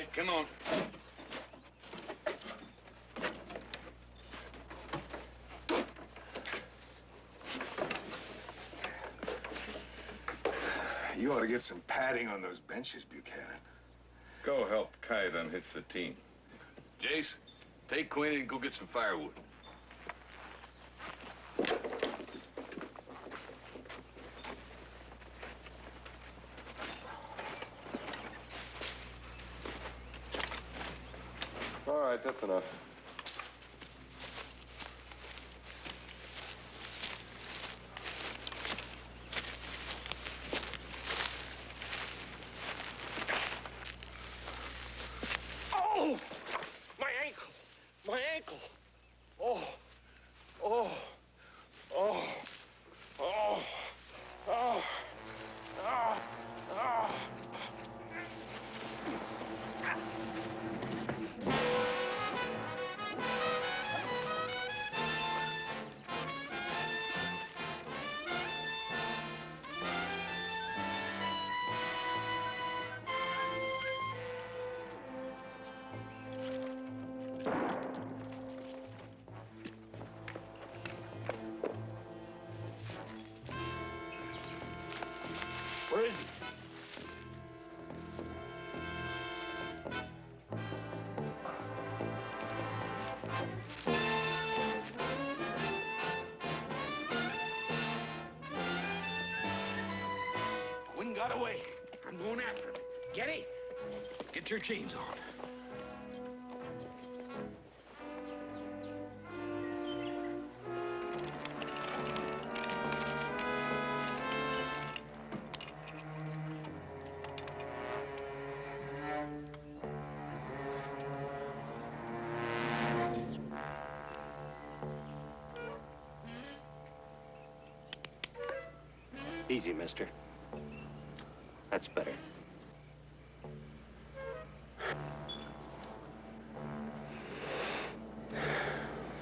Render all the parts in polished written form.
right, come on. You ought to get some padding on those benches, Buchanan. Go help Kite unhitch the team. Jace, take Quinn and go get some firewood. All right, that's enough. Oh! My ankle! My ankle! Oh! Oh! Oh! Oh! Oh! Oh! Oh! Where is he? Quinn got away. I'm going after him. Getty, get your chains on. Easy, mister. That's better.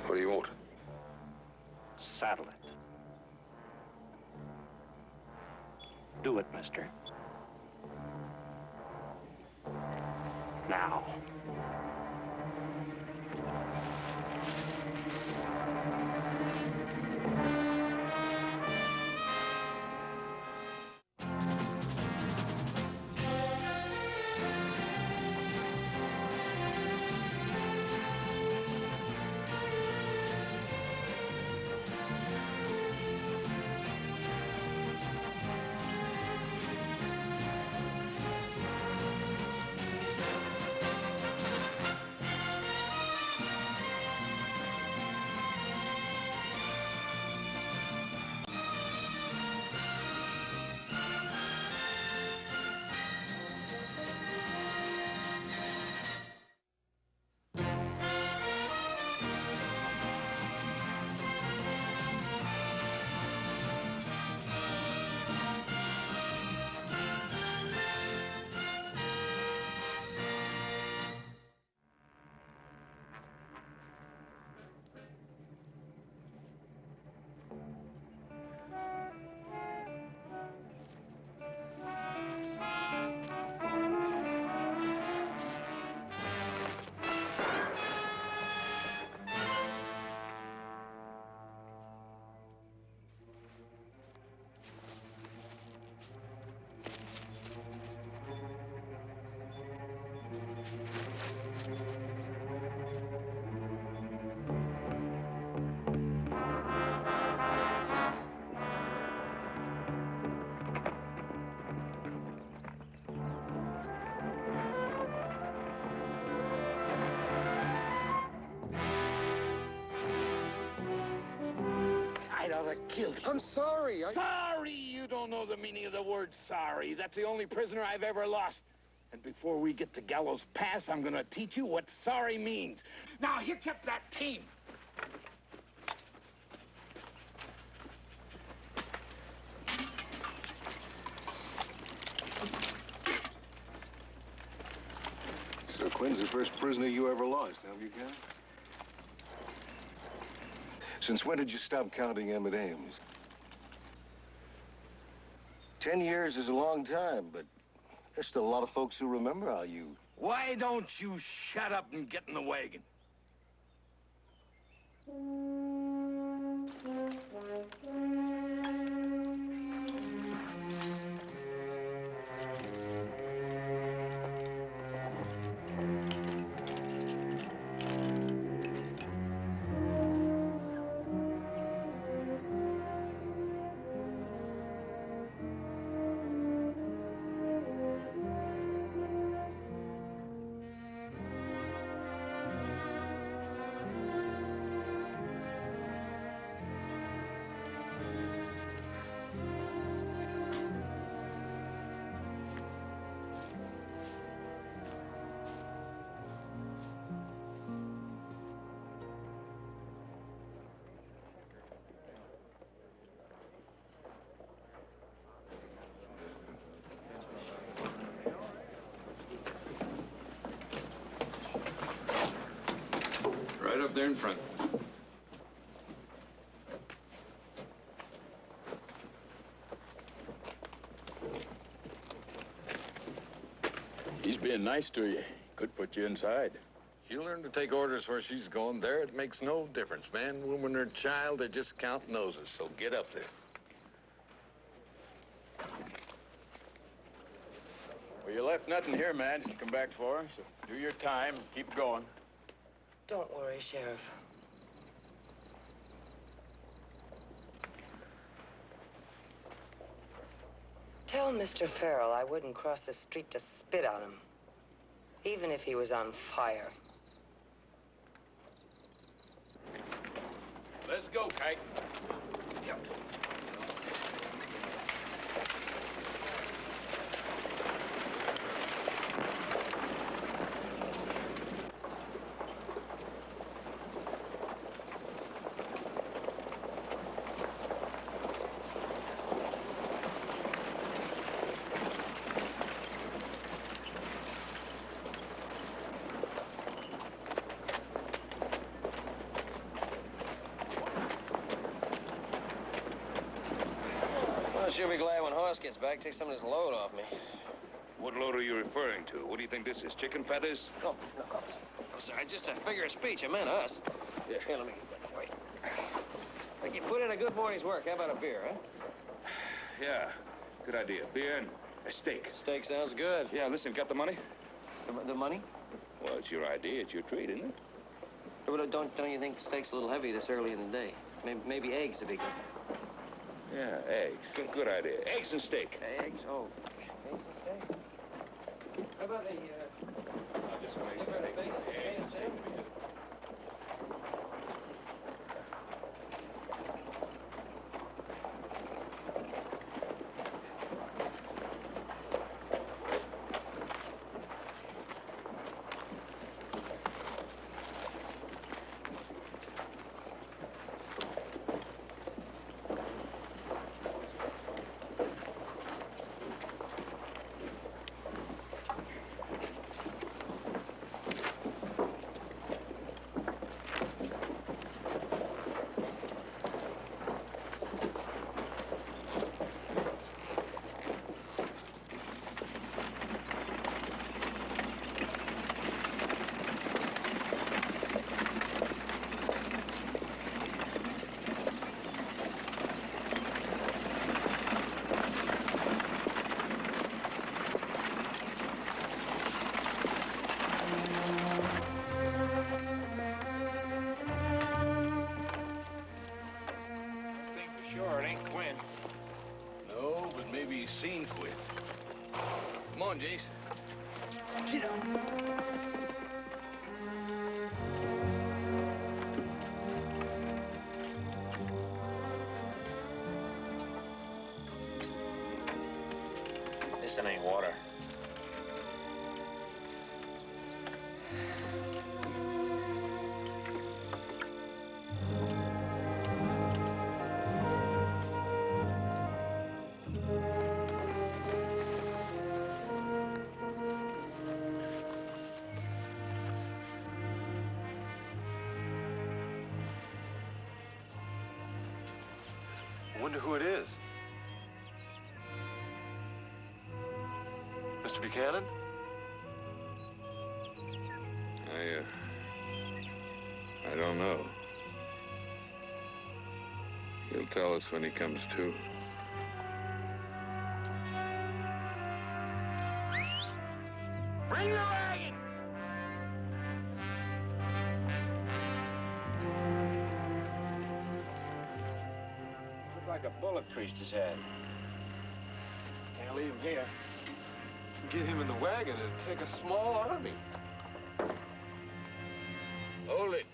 What do you want? Saddle it. Do it, mister. Now. Killed you. I'm sorry. Sorry? You don't know the meaning of the word sorry. That's the only prisoner I've ever lost. And before we get to Gallows Pass, I'm gonna teach you what sorry means. Now hitch up that team. So Quinn's the first prisoner you ever lost, huh, Buchanan? Since when did you stop counting M&Ms? 10 years is a long time, but there's still a lot of folks who remember how you Why don't you shut up and get in the wagon? Right up there in front. He's being nice to you. Could put you inside. You learn to take orders where she's going. There, it makes no difference. Man, woman, or child, they just count noses. So get up there. Well, you left nothing here, man, just to come back for. So do your time, keep going. Don't worry, Sheriff. Tell Mr. Farrell I wouldn't cross the street to spit on him, even if he was on fire. Let's go, Kite. Yep. She'll be glad when Hoss gets back, take some of this load off me. What load are you referring to? What do you think this is, chicken feathers? No, sorry, just a figure of speech. I meant us. Yeah. Here, let me get that for you. Like you put in a good morning's work. How about a beer, huh? Yeah, good idea. Beer and a steak. Steak sounds good. Yeah, listen, got the money? The money? Well, it's your idea. It's your treat, isn't it? But don't you think steak's a little heavy this early in the day? Maybe eggs would be good. Yeah, eggs. Good idea. Eggs and steak. Eggs? Oh, eggs and steak. How about a, I'll just make you better bacon, eggs. Sam? Sure, it ain't Quinn. No, but maybe he's seen Quinn. Come on, Jason. Get up. This ain't water. I wonder who it is. Mr. Buchanan? I don't know. He'll tell us when he comes to. Bring the wagon! Looked like a bullet creased his head. Can't leave him here. Get him in the wagon, it'd take a small army. Hold it.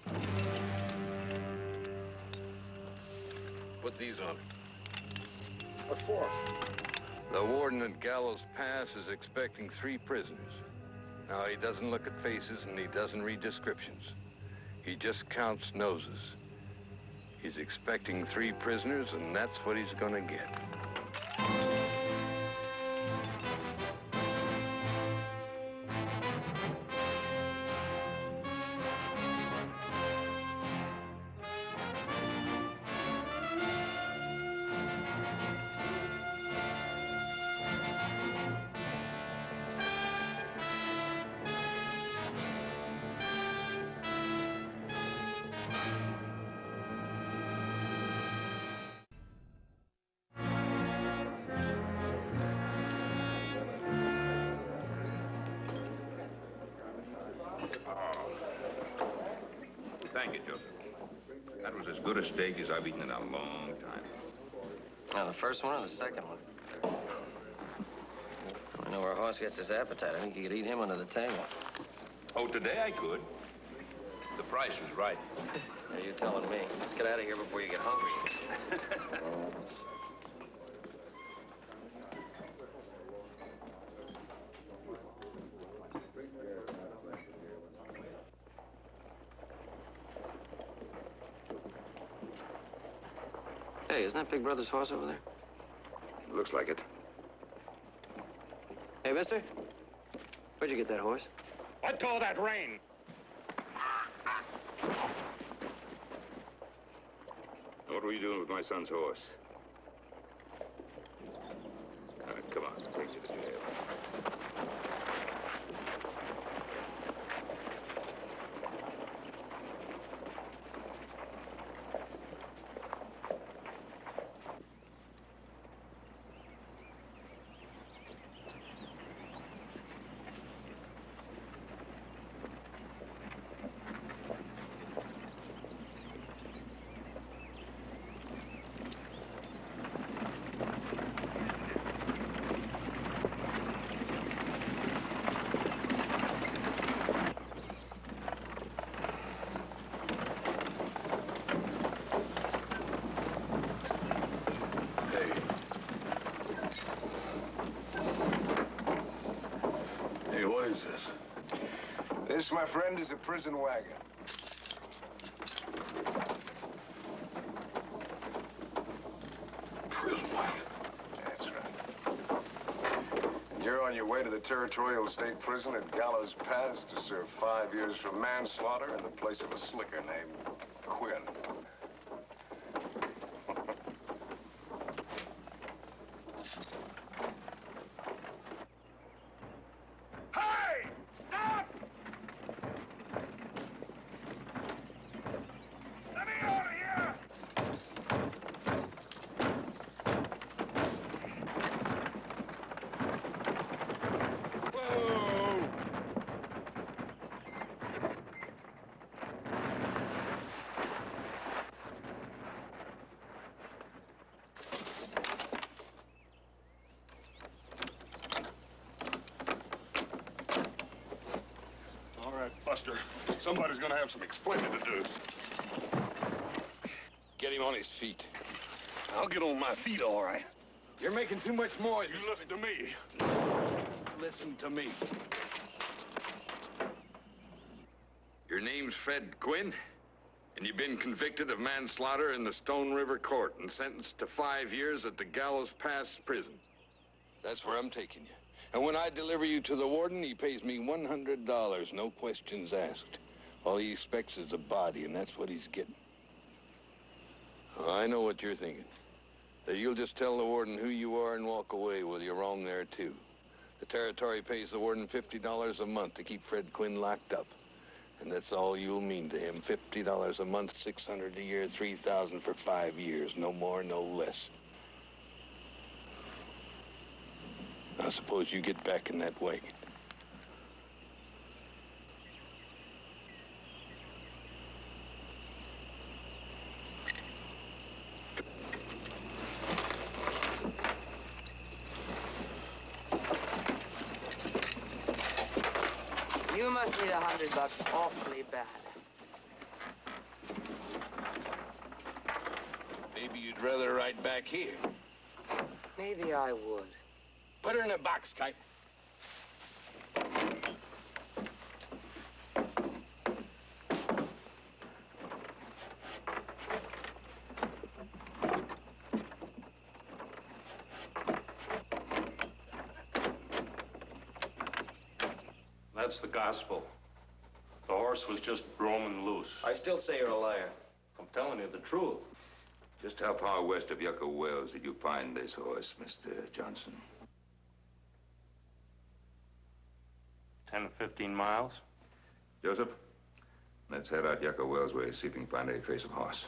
Put these on. What for? The warden at Gallows Pass is expecting 3 prisoners. Now, he doesn't look at faces and he doesn't read descriptions. He just counts noses. He's expecting 3 prisoners, and that's what he's gonna get. Thank you, Joseph. That was as good a steak as I've eaten in a long time. Now, the first one or the second one? I know where a horse gets his appetite. I think you could eat him under the table. Oh, today I could. The price was right. Yeah, you're telling me. Let's get out of here before you get hungry. Hey, isn't that Big Brother's horse over there? Looks like it. Hey, mister. Where'd you get that horse? Let go of that rein. What were you doing with my son's horse? All right, come on, I'll take you to jail. What is this? This, my friend, is a prison wagon. Prison wagon? That's right. And you're on your way to the Territorial State Prison at Gallows Pass to serve 5 years for manslaughter in the place of a slicker named Quinn. Buster, somebody's gonna have some explaining to do. Get him on his feet. I'll get on my feet, all right. You're making too much noise. You listen to me. Listen to me. Your name's Fred Quinn, and you've been convicted of manslaughter in the Stone River Court and sentenced to 5 years at the Gallows Pass prison. That's where I'm taking you. And when I deliver you to the warden, he pays me $100, no questions asked. All he expects is a body, and that's what he's getting. Oh, I know what you're thinking. That you'll just tell the warden who you are and walk away. Well, you're wrong there, too. The territory pays the warden $50 a month to keep Fred Quinn locked up. And that's all you'll mean to him. $50 a month, $600 a year, $3,000 for 5 years. No more, no less. Now suppose you get back in that wagon. You must need $100 awfully bad. Maybe you'd rather ride back here. Maybe I would. Put her in a box, Kite. That's the gospel. The horse was just roaming loose. I still say you're a liar. I'm telling you the truth. Just how far west of Yucca Wells did you find this horse, Mr. Johnson? 10 or 15 miles. Joseph, let's head out Yucca Wells way, see if we can find any trace of horse.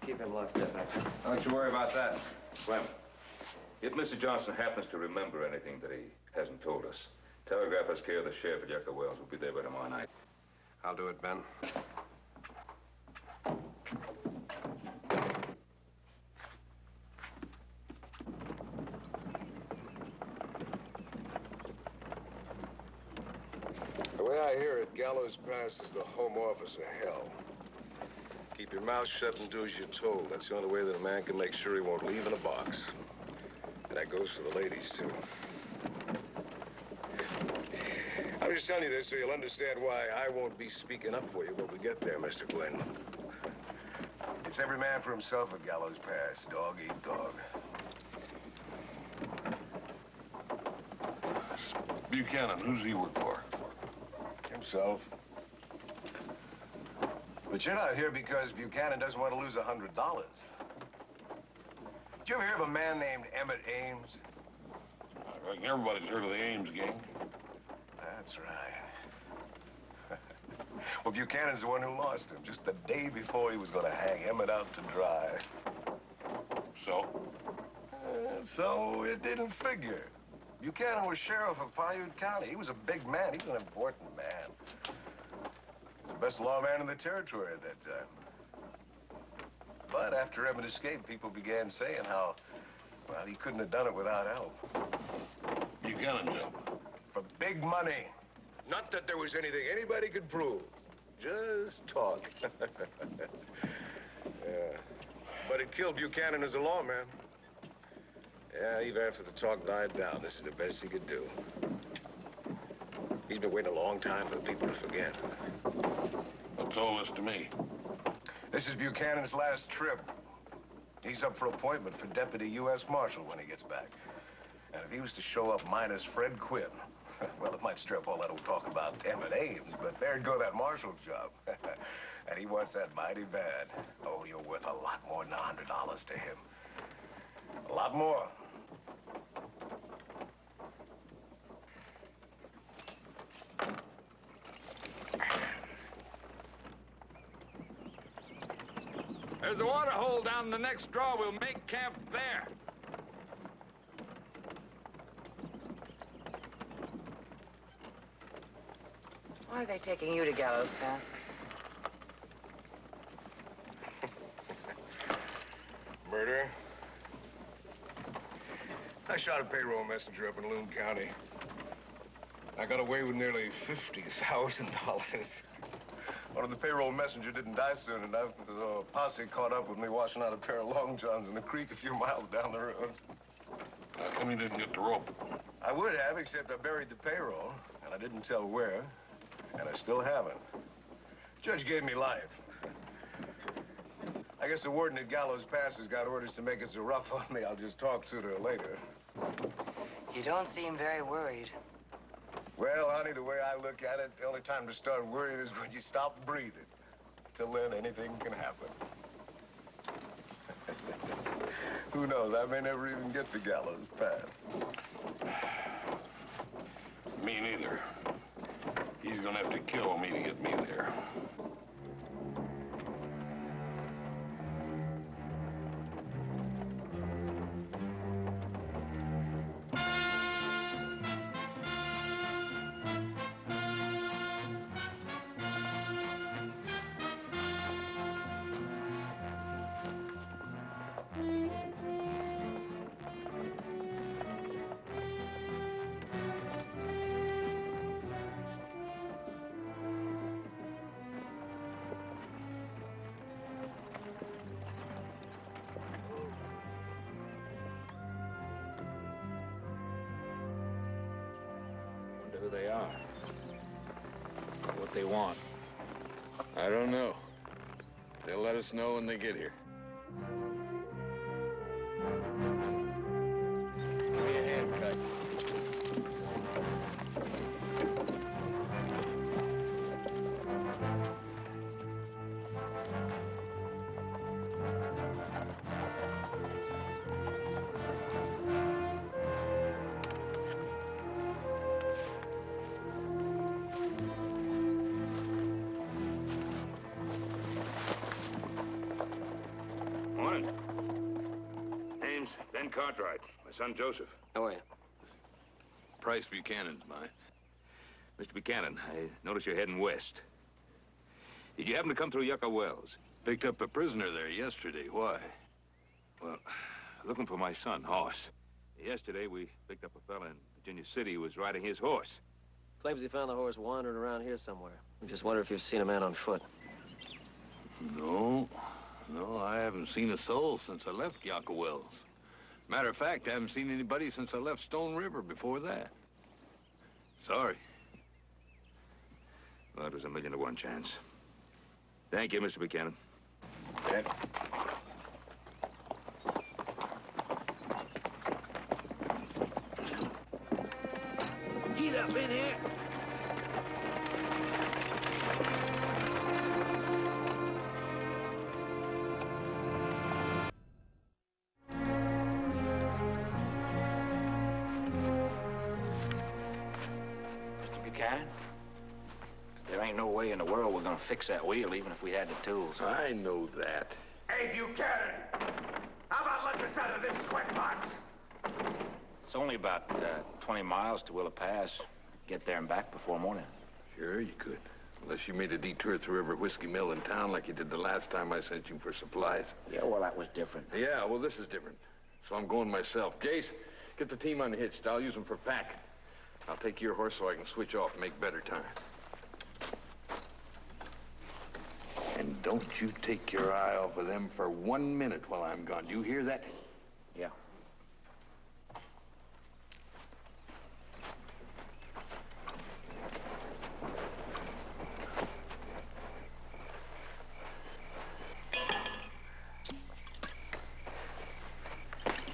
Keep him locked up. Don't you worry about that. Clem, if Mr. Johnson happens to remember anything that he hasn't told us, telegraph us care of the sheriff at Yucca Wells. We'll be there by tomorrow night. I'll do it, Ben. The way I hear it, Gallows Pass is the home office of hell. Keep your mouth shut and do as you're told. That's the only way that a man can make sure he won't leave in a box. And that goes for the ladies, too. I'm just telling you this so you'll understand why I won't be speaking up for you when we get there, Mr. Glenn. It's every man for himself at Gallows Pass. Dog eat dog. Buchanan, who's he work for? Himself. But you're not here because Buchanan doesn't want to lose $100. Did you ever hear of a man named Emmett Ames? I reckon everybody's heard of the Ames gang. That's right. Well, Buchanan's the one who lost him just the day before he was going to hang Emmett out to dry. So? So it didn't figure. Buchanan was sheriff of Paiute County. He was a big man. He was an important man. He was the best lawman in the territory at that time. But after Emmett escaped, people began saying how, well, he couldn't have done it without help. Buchanan's help. For big money. Not that there was anything anybody could prove. Just talk. Yeah. But it killed Buchanan as a lawman. Yeah, even after the talk died down, this is the best he could do. He's been waiting a long time for the people to forget. What's all this to me? This is Buchanan's last trip. He's up for appointment for Deputy U.S. Marshal when he gets back. And if he was to show up minus Fred Quinn, well, it might strip all that old talk about Emmett Ames, but there'd go that marshal's job. And he wants that mighty bad. Oh, you're worth a lot more than $100 to him. A lot more. There's a water hole down the next draw. We'll make camp there. Why are they taking you to Gallows Pass? Murder. I shot a payroll messenger up in Loon County. I got away with nearly $50,000. One of the payroll messenger didn't die soon enough because a posse caught up with me washing out a pair of long johns in the creek a few miles down the road. How come you didn't get the rope? I would have, except I buried the payroll, and I didn't tell where, and I still haven't. Judge gave me life. I guess the warden at Gallows Pass has got orders to make it so rough on me, I'll just talk sooner or later. You don't seem very worried. Well, honey, the way I look at it, the only time to start worrying is when you stop breathing. Till then, anything can happen. Who knows? I may never even get to Gallows Pass. Me neither. He's gonna have to kill me to get me there. Who they are. What they want. I don't know. They'll let us know when they get here. Give me a hand, Cut. Morning. Name's Ben Cartwright. My son, Joseph. How are you? Price Buchanan's mine. Mr. Buchanan, I notice you're heading west. Did you happen to come through Yucca Wells? Picked up a prisoner there yesterday. Why? Well, looking for my son, Hoss. Yesterday, we picked up a fella in Virginia City who was riding his horse. Claims he found the horse wandering around here somewhere. I just wonder if you've seen a man on foot. No. No, I haven't seen a soul since I left Yucca Wells. Matter of fact, I haven't seen anybody since I left Stone River before that. Sorry. Well, it was a 1,000,000 to 1 chance. Thank you, Mr. Buchanan. Ted? Get up in here. Mr. Buchanan? There ain't no way in the world we're gonna fix that wheel, even if we had the tools. I know that. Hey, Buchanan! How about letting us out of this sweatbox? It's only about 20 miles to Willow Pass. Get there and back before morning. Sure, you could. Unless you made a detour through every whiskey mill in town like you did the last time I sent you for supplies. Yeah, well, that was different. Yeah, well, this is different. So I'm going myself. Jace, get the team unhitched. I'll use them for pack. I'll take your horse so I can switch off and make better time. And don't you take your eye off of them for 1 minute while I'm gone. Do you hear that? Yeah.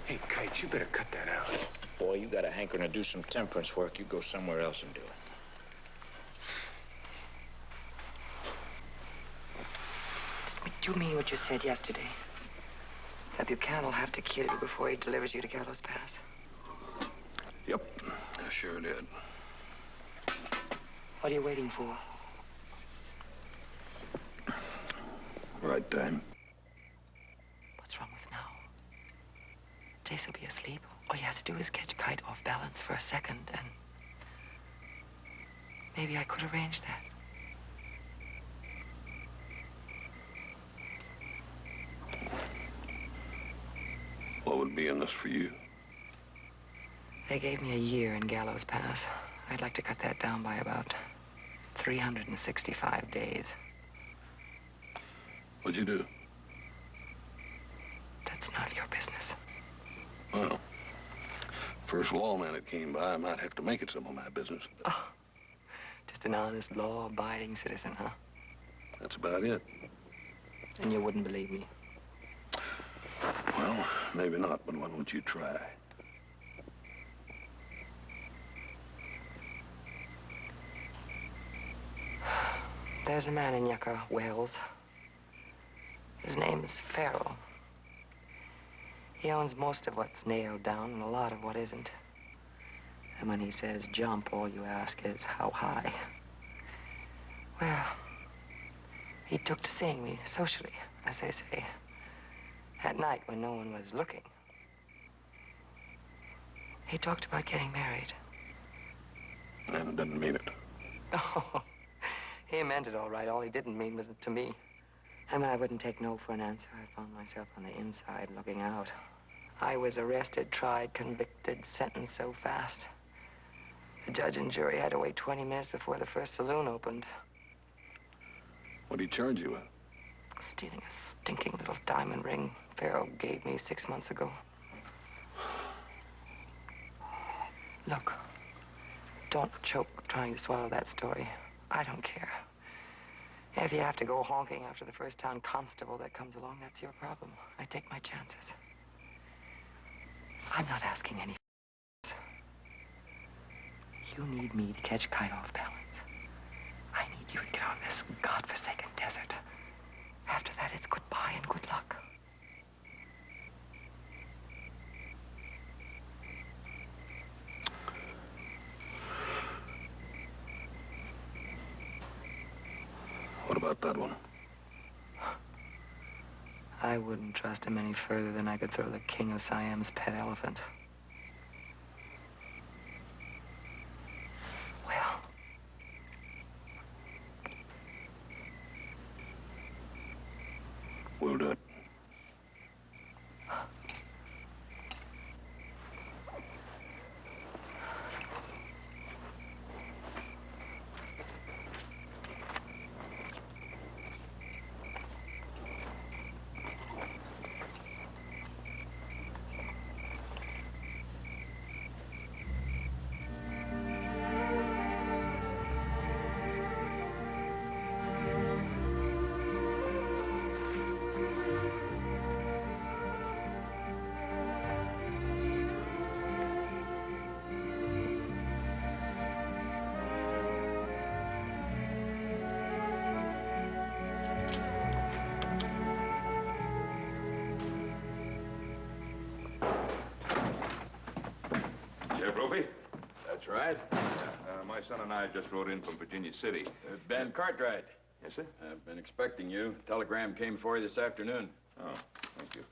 Hey, Kite, you better cut that out. Boy, you got a hankering to do some temperance work. You go somewhere else and do it. Do you mean what you said yesterday? That Buchanan will have to kill you before he delivers you to Gallows Pass? Yep, I sure did. What are you waiting for? Right time. What's wrong with now? Jace will be asleep. All you have to do is catch Kite off balance for a second, and maybe I could arrange that. What would be in this for you? They gave me a year in Gallows Pass. I'd like to cut that down by about 365 days. What'd you do? That's none of your business. Well, first lawman that came by, I might have to make it some of my business. Oh, just an honest, law-abiding citizen, huh? That's about it. And you wouldn't believe me. Well, maybe not, but why don't you try? There's a man in Yucca Wells. His name's Farrell. He owns most of what's nailed down and a lot of what isn't. And when he says jump, all you ask is how high. He took to seeing me socially, as they say, at night when no one was looking. He talked about getting married. And didn't mean it. Oh, he meant it all right. All he didn't mean was to me. And when I wouldn't take no for an answer, I found myself on the inside looking out. I was arrested, tried, convicted, sentenced so fast. The judge and jury had to wait 20 minutes before the first saloon opened. What'd he charge you with? Stealing a stinking little diamond ring Farrell gave me 6 months ago. Look, don't choke trying to swallow that story. I don't care. If you have to go honking after the first town constable that comes along, that's your problem. I take my chances. I'm not asking any. You need me to catch Kite off balance. I need you to get out of this godforsaken desert. After that, it's goodbye and good luck. What about that one? I wouldn't trust him any further than I could throw the king of Siam's pet elephant. Well, We'll do it. Sheriff Brophy? That's right. My son and I just rode in from Virginia City. Ben Cartwright. Yes, sir? I've been expecting you. Telegram came for you this afternoon. Oh, thank you.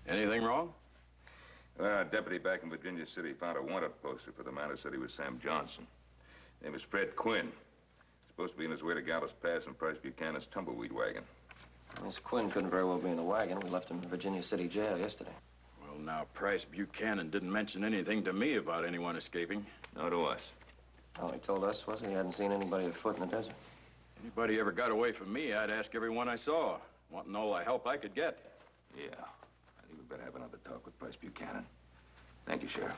Anything wrong? A deputy back in Virginia City found a wanted poster for the man who said he was Sam Johnson. His name was Fred Quinn. Supposed to be on his way to Gallows Pass in Price Buchanan's tumbleweed wagon. Miss Quinn couldn't very well be in the wagon. We left him in Virginia City jail yesterday. Well, now, Price Buchanan didn't mention anything to me about anyone escaping. No to us. All he told us was he hadn't seen anybody afoot in the desert. Anybody ever got away from me, I'd ask everyone I saw, wanting all the help I could get. Yeah. I think we better have another talk with Price Buchanan. Thank you, Sheriff.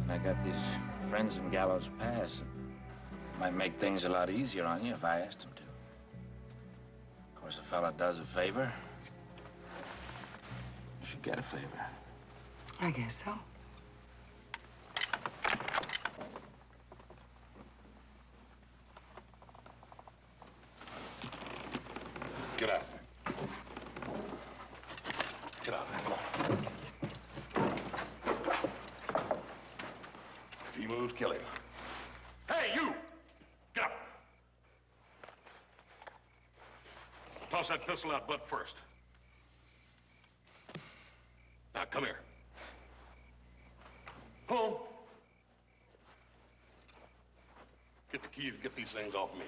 I got these friends in Gallows Pass. It might make things a lot easier on you if I asked them to. Of course, a fella does a favor, you should get a favor. I guess so. Get out. Get out there, come on. If he moves, kill him. Hey, you! Get up! Toss that pistol out butt first. Now, come here. Get these things off me.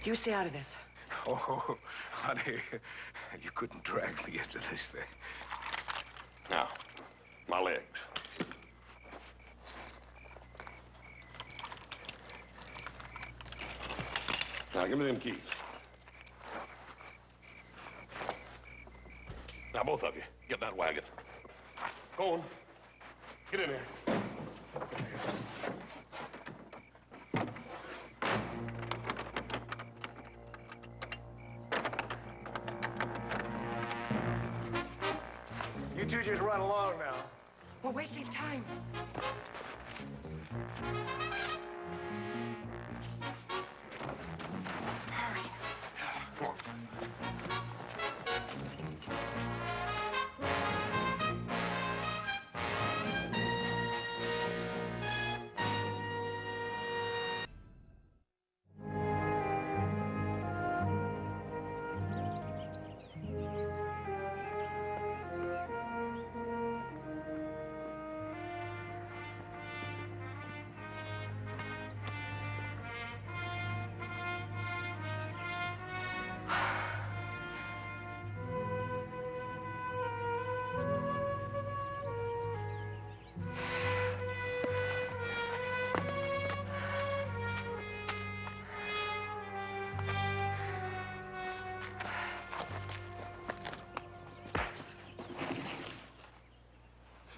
You stay out of this. Oh, honey, you couldn't drag me into this thing. Now, my legs. Now, give me them keys. Now, both of you, get in that wagon. Go on. Get in here. You two just run along now. We're wasting time. Hurry. Come on.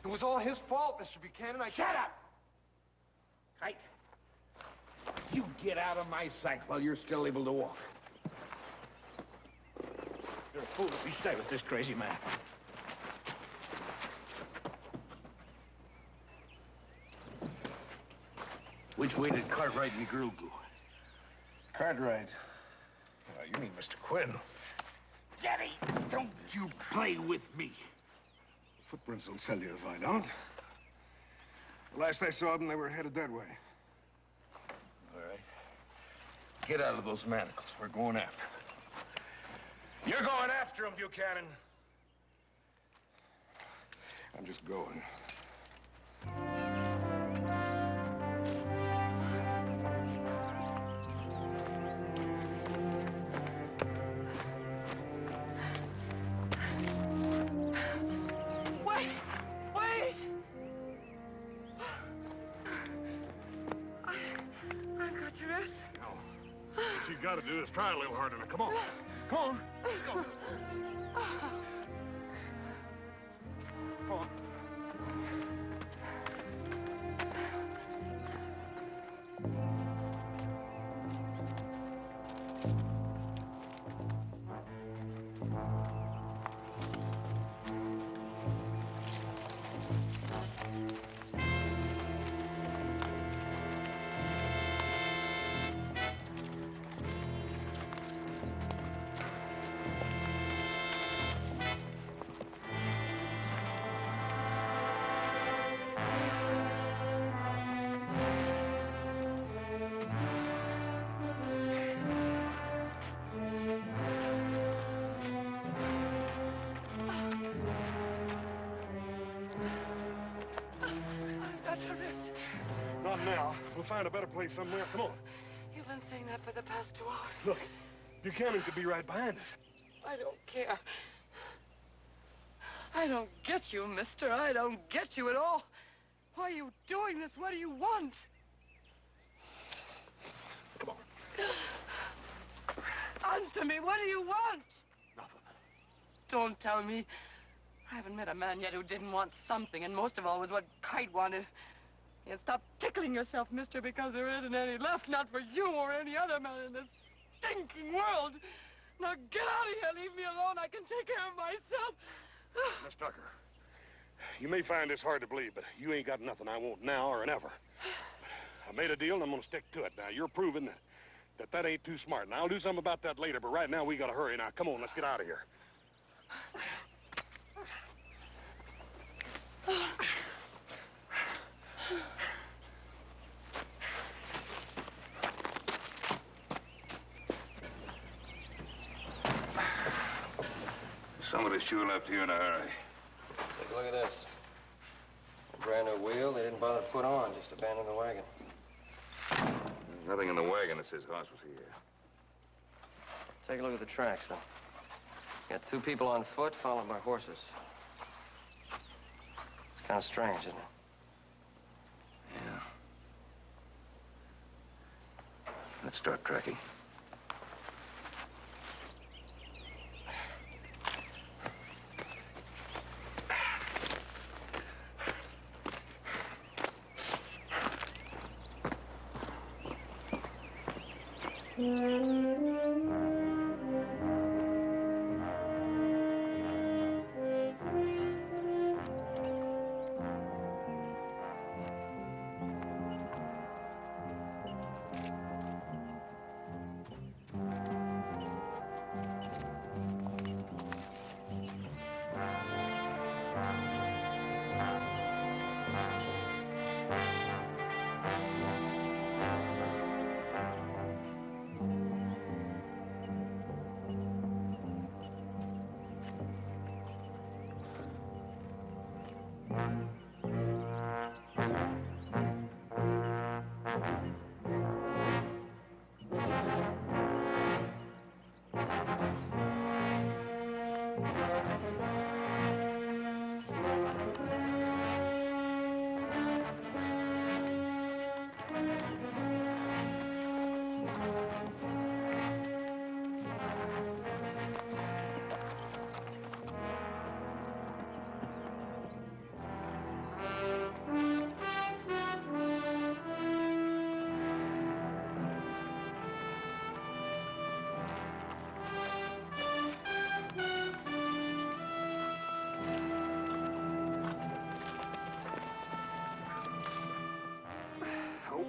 It was all his fault, Mr. Buchanan. Shut up! Kite, you get out of my sight while you're still able to walk. You're a fool if you stay with this crazy man. Which way did Cartwright and the girl go? Cartwright. You mean Mr. Quinn? Daddy, don't you play with me. Footprints will tell you if I don't. The last I saw them, they were headed that way. All right. Get out of those manacles. We're going after them. You're going after him, Buchanan. I'm just going. Wait! I've got to rest. No. What you gotta do is try a little harder. Now, come on. Come on. Let's go. Come on. Not now. We'll find a better place somewhere. Come on. You've been saying that for the past 2 hours. Look, Buchanan could be right behind us. I don't care. I don't get you, mister. I don't get you at all. Why are you doing this? What do you want? Come on. Answer me. What do you want? Nothing. Don't tell me. I haven't met a man yet who didn't want something, and most of all was what Kite wanted. And stop tickling yourself, mister, because there isn't any left, not for you or any other man in this stinking world. Now get out of here. Leave me alone. I can take care of myself. Miss Tucker, you may find this hard to believe, but you ain't got nothing I want now or never. I made a deal, and I'm gonna stick to it. Now, you're proving that ain't too smart. Now, I'll do something about that later, but right now, we gotta hurry. Now, come on, let's get out of here. Come with us, sure left here in a hurry. Take a look at this. A brand new wheel they didn't bother to put on, just abandoned the wagon. There's nothing in the wagon that says horse was here. Take a look at the tracks, then. Got 2 people on foot, followed by horses. It's kind of strange, isn't it? Yeah. Let's start tracking.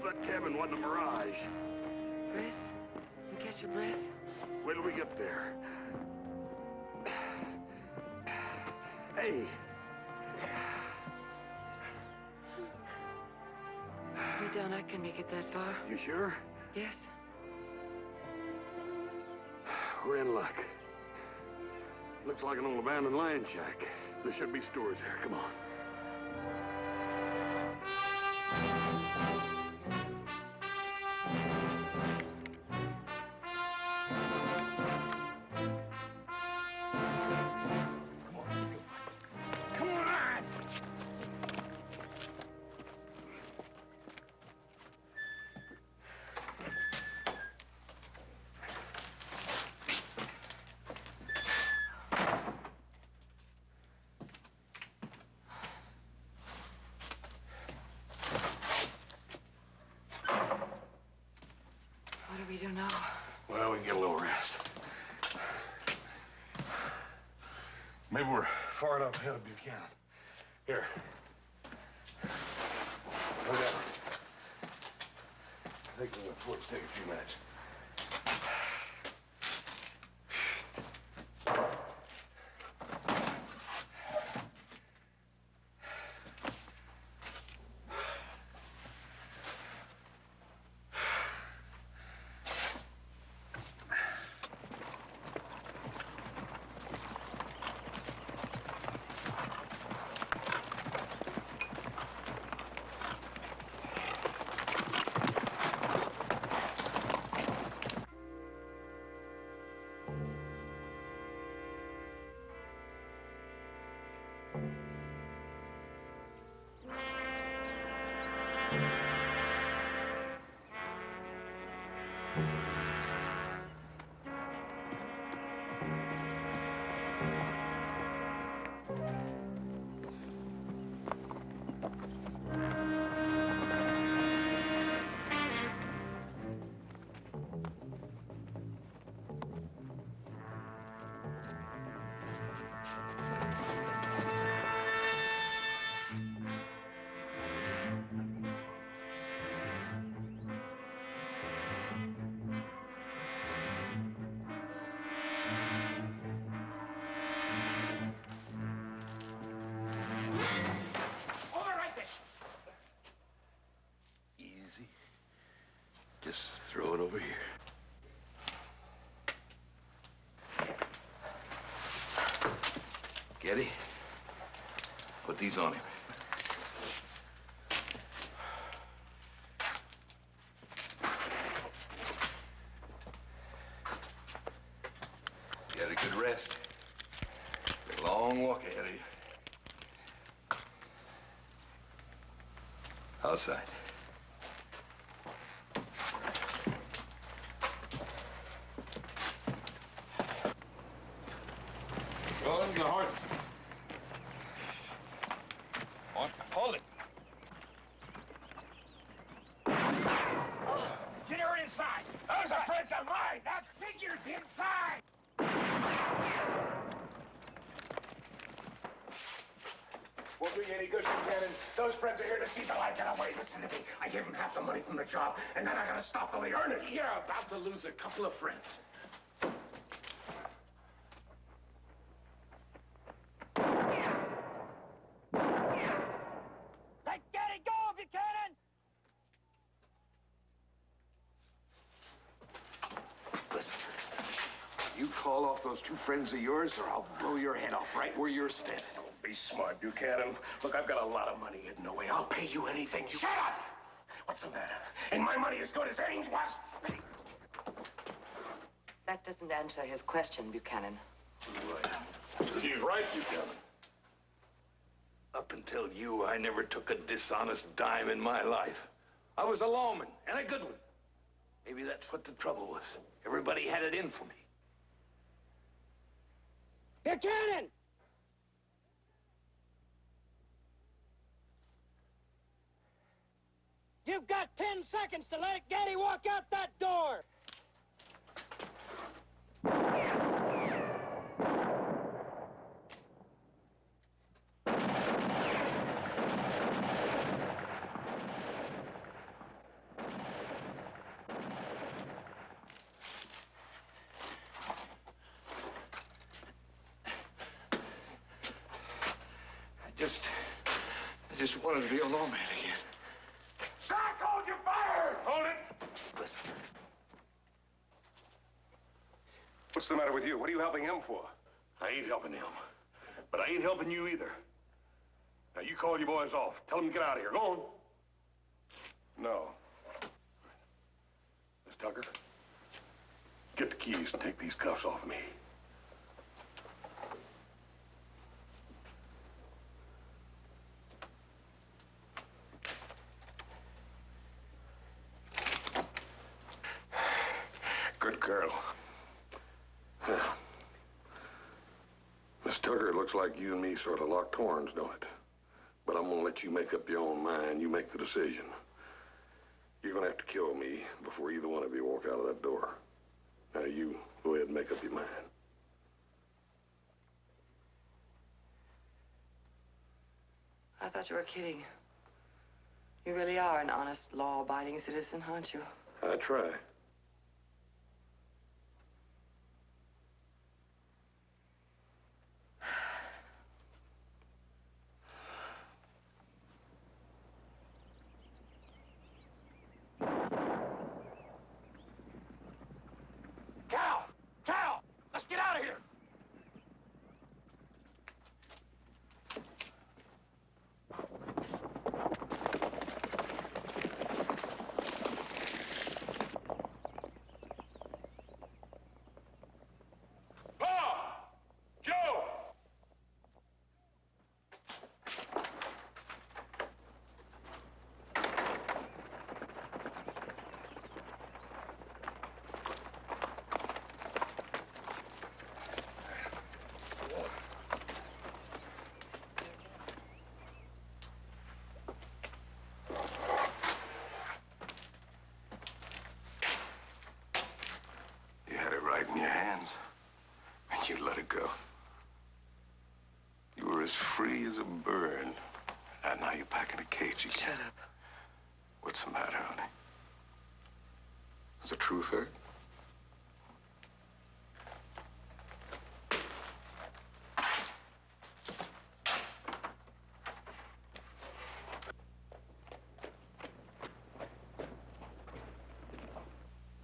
That cabin wasn't a mirage. Chris, you catch your breath? Wait till we get there. Hey. Me down, I can make it that far. You sure? Yes. We're in luck. Looks like an old abandoned lion shack. There should be stores there. Come on. What do we do now? Well, we can get a little rest. Maybe we're far enough ahead of Buchanan. Here. Go down. I think we'll afford to take a few minutes. Just throw it over here. these on him. You had a good rest. A long walk ahead of you. Outside. Go into the horses. Hold it. Get her inside. Those are friends of mine. That figure's inside. Won't do you any good, Buchanan. Those friends are here to see the light get away. Listen to me. I gave them half the money from the job, and then I gotta stop till they earn it. You're about to lose a couple of friends. Let Getty go, Buchanan! Listen, you call off those two friends of yours, or I'll blow your head off right where you're standing. Be smart, Buchanan. Look, I've got a lot of money hidden away. I'll pay you anything you... Shut up! What's the matter? Ain't my money as good as Ames was? That doesn't answer his question, Buchanan. He's right, Buchanan. Up until you, I never took a dishonest dime in my life. I was a lawman, and a good one. Maybe that's what the trouble was. Everybody had it in for me. Buchanan! You've got 10 seconds to let Getty walk out that door! I just wanted to be a lawman again. Sack, hold your fire! Hold it! Listen. What's the matter with you? What are you helping him for? I ain't helping him. But I ain't helping you either. Now, you call your boys off. Tell them to get out of here. Go on. No. Miss Tucker, get the keys and take these cuffs off me. Good girl. Yeah. Miss Tucker, it looks like you and me sort of locked horns, don't it? But I'm gonna let you make up your own mind. You make the decision. You're gonna have to kill me before either one of you walk out of that door. Now, you go ahead and make up your mind. I thought you were kidding. You really are an honest, law-abiding citizen, aren't you? I try. Cal! Let's get out of here! You had it right in your hands, and you let it go. You were as free as a bird, and now you're back in a cage again. Shut up. What's the matter, honey? Does the truth hurt?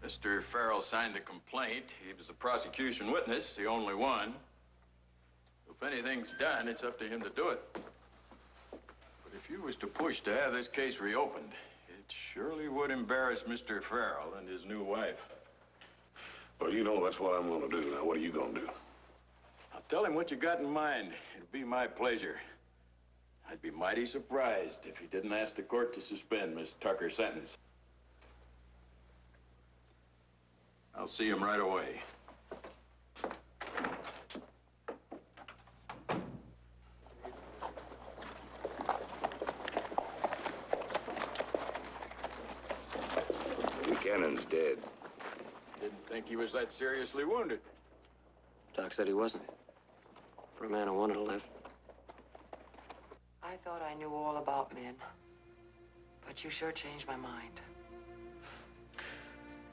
Mr. Farrell signed the complaint. He was the prosecution witness, the only one. If anything's done, it's up to him to do it. If you was to push to have this case reopened, it surely would embarrass Mr. Farrell and his new wife. Well, you know that's what I'm gonna do. Now, what are you gonna do? I'll tell him what you got in mind. It'll be my pleasure. I'd be mighty surprised if he didn't ask the court to suspend Miss Tucker's sentence. I'll see him right away. Buchanan's dead. Didn't think he was that seriously wounded. Doc said he wasn't. For a man who wanted to live. I thought I knew all about men, but you sure changed my mind.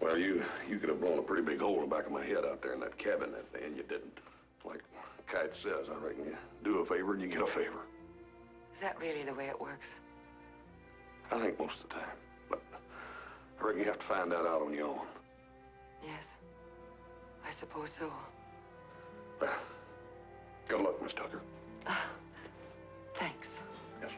Well, you could have blown a pretty big hole in the back of my head out there in that cabin, and you didn't. Like Kite says, I reckon you do a favor and you get a favor. Is that really the way it works? I think most of the time. But I reckon you have to find that out on your own. Yes, I suppose so. Well, good luck, Miss Tucker. Thanks. Yes.